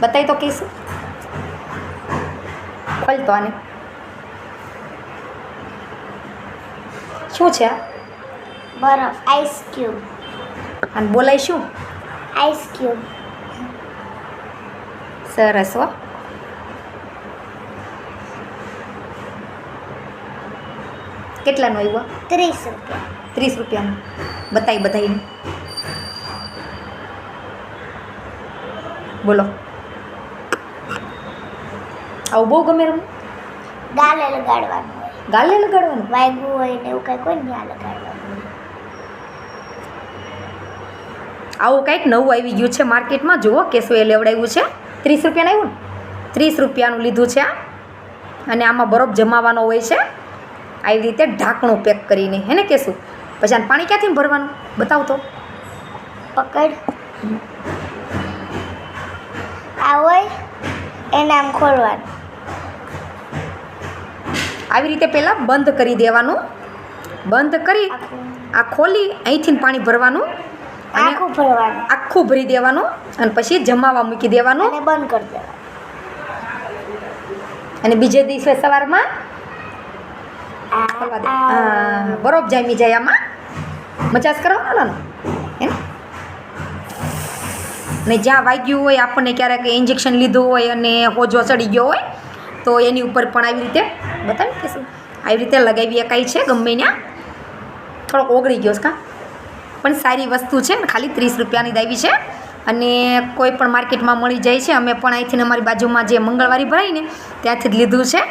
બતાવી તો કહીશું. ખોલ તો આને. શું છે આ? બરફ, આઈસ ક્યુબ. અને બોલાય શું? Ice cube. સરસ હો. કેટલાનો આવ્યો? 30 રૂપિયા. 30 રૂપિયાનો. બતાવી બધાઈને. બોલો. આવું બહુ ગમે રમ. ગાલે લગાડવાનું હોય. ગાલે લગાડવાનું? વાગ્યું હોય ને એવું કંઈક હોય ને ત્યાં લગાડવાનું હોય. આવું કંઈક નવું આવી ગયું છે માર્કેટમાં. જુઓ કેશું એ લેવડાવ્યું છે. 30 રૂપિયાનું આવ્યું ને? 30 રૂપિયાનું લીધું છે આ. અને આમાં બરફ જમાવાનો હોય છે આવી રીતે ઢાંકણું પેક કરીને, હે ને કેશું? પછી આને પાણી ક્યાંથી ભરવાનું બતાવ તો. પકડ. આ હોય એને આમ ખોલવાનું. આવી રીતે પહેલાં બંધ કરી દેવાનું. બંધ કરી આ ખોલી અહીંથી પાણી ભરવાનું અને આખું ભરવાનું. આખું ભરી દેવાનું અને પછી જમાવા મૂકી દેવાનું અને બંધ કરી દેવાનું. અને બીજે દિવસે સવારમાં ખોલવા દે. હા, બરફ જામી જાય આમાં. મજાજ કરવાનો હે ને જ્યાં વાગ્યું હોય આપણને ક્યારેક ઇન્જેક્શન લીધું હોય અને હોજો ચડી ગયો હોય તો એની ઉપર પણ આવી રીતે બતાવી કે શું આવી રીતે લગાવી શકાય છે ગમે ત્યાં. થોડોક ઓગળી ગયો છે કાં, પણ સારી વસ્તુ છે ને. ખાલી 30 રૂપિયાની જ આવી છે અને કોઈ પણ માર્કેટમાં મળી જાય છે. અમે પણ અહીંથી અમારી બાજુમાં જે મંગળવારી ભરાય ને ત્યાંથી જ લીધું છે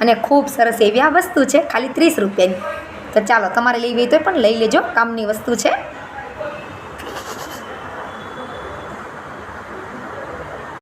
અને ખૂબ સરસ એવી આ વસ્તુ છે, ખાલી 30 રૂપિયાની. તો ચાલો તમારે લેવી હોય તો પણ લઈ લેજો, કામની વસ્તુ છે.